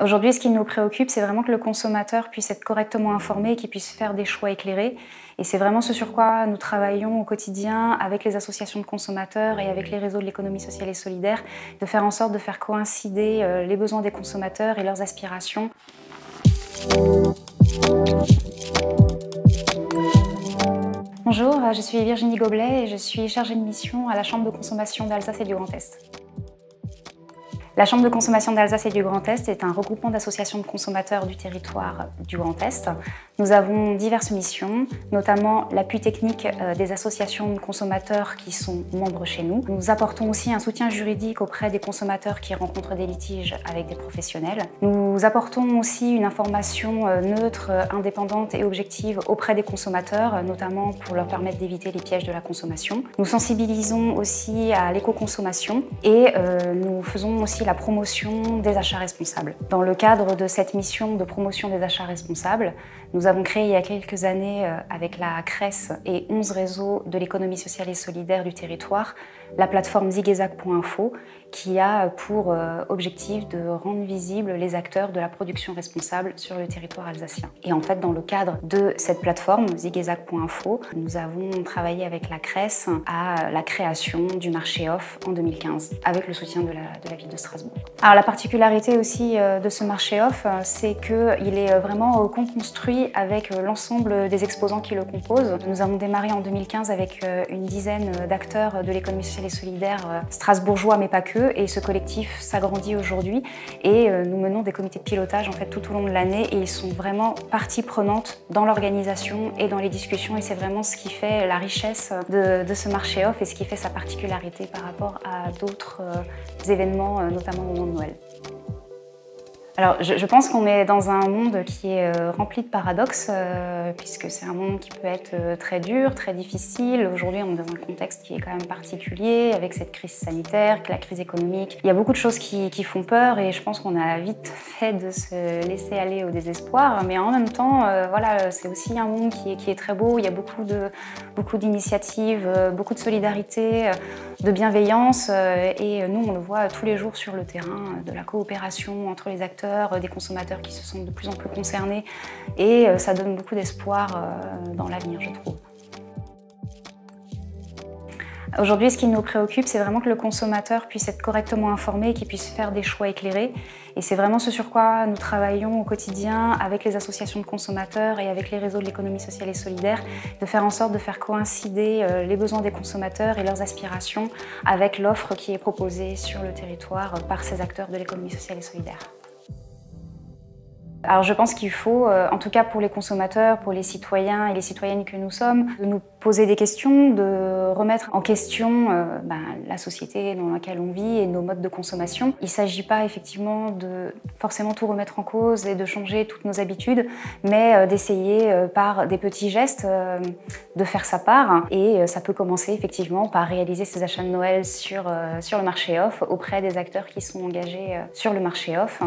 Aujourd'hui, ce qui nous préoccupe, c'est vraiment que le consommateur puisse être correctement informé et qu'il puisse faire des choix éclairés. Et c'est vraiment ce sur quoi nous travaillons au quotidien avec les associations de consommateurs et avec les réseaux de l'économie sociale et solidaire, de faire en sorte de faire coïncider les besoins des consommateurs et leurs aspirations. Bonjour, je suis Virginie Goblet et je suis chargée de mission à la Chambre de consommation d'Alsace et du Grand Est. La Chambre de consommation d'Alsace et du Grand Est est un regroupement d'associations de consommateurs du territoire du Grand Est. Nous avons diverses missions, notamment l'appui technique des associations de consommateurs qui sont membres chez nous. Nous apportons aussi un soutien juridique auprès des consommateurs qui rencontrent des litiges avec des professionnels. Nous apportons aussi une information neutre, indépendante et objective auprès des consommateurs, notamment pour leur permettre d'éviter les pièges de la consommation. Nous sensibilisons aussi à l'éco-consommation et nous faisons aussi la promotion des achats responsables. Dans le cadre de cette mission de promotion des achats responsables, nous avons créé il y a quelques années avec la CRES et 11 réseaux de l'économie sociale et solidaire du territoire, la plateforme zigezag.info qui a pour objectif de rendre visibles les acteurs de la production responsable sur le territoire alsacien. Et en fait, dans le cadre de cette plateforme zigezag.info, nous avons travaillé avec la CRES à la création du marché off en 2015 avec le soutien de la ville de Strasbourg. Alors la particularité aussi de ce marché off, c'est qu'il est vraiment co-construit avec l'ensemble des exposants qui le composent. Nous avons démarré en 2015 avec une dizaine d'acteurs de l'économie sociale et solidaire strasbourgeois, mais pas que, et ce collectif s'agrandit aujourd'hui et nous menons des comités de pilotage en fait tout au long de l'année et ils sont vraiment partie prenante dans l'organisation et dans les discussions et c'est vraiment ce qui fait la richesse de ce marché off et ce qui fait sa particularité par rapport à d'autres événements, notamment au moment de Noël. Alors, je pense qu'on est dans un monde qui est rempli de paradoxes, puisque c'est un monde qui peut être très dur, très difficile. Aujourd'hui, on est dans un contexte qui est quand même particulier, avec cette crise sanitaire, la crise économique. Il y a beaucoup de choses qui font peur et je pense qu'on a vite fait de se laisser aller au désespoir. Mais en même temps, voilà, c'est aussi un monde qui est très beau. Il y a beaucoup d'initiatives, beaucoup de solidarité, de bienveillance. Et nous, on le voit tous les jours sur le terrain, de la coopération entre les acteurs, des consommateurs qui se sentent de plus en plus concernés et ça donne beaucoup d'espoir dans l'avenir, je trouve. Aujourd'hui, ce qui nous préoccupe, c'est vraiment que le consommateur puisse être correctement informé et qu'il puisse faire des choix éclairés. Et c'est vraiment ce sur quoi nous travaillons au quotidien avec les associations de consommateurs et avec les réseaux de l'économie sociale et solidaire, de faire en sorte de faire coïncider les besoins des consommateurs et leurs aspirations avec l'offre qui est proposée sur le territoire par ces acteurs de l'économie sociale et solidaire. Alors je pense qu'il faut, en tout cas pour les consommateurs, pour les citoyens et les citoyennes que nous sommes, de nous poser des questions, de remettre en question la société dans laquelle on vit et nos modes de consommation. Il ne s'agit pas effectivement de forcément tout remettre en cause et de changer toutes nos habitudes, mais d'essayer par des petits gestes de faire sa part. Et ça peut commencer effectivement par réaliser ses achats de Noël sur le marché off auprès des acteurs qui sont engagés sur le marché off.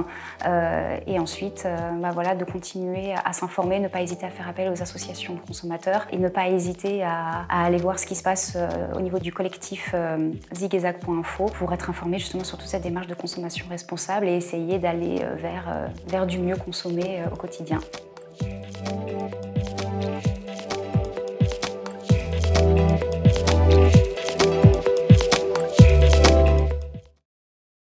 Et ensuite, voilà, de continuer à s'informer, ne pas hésiter à faire appel aux associations de consommateurs et ne pas hésiter à aller voir ce qui se passe au niveau du collectif zigezag.info pour être informé justement sur toute cette démarche de consommation responsable et essayer d'aller vers du mieux consommer au quotidien.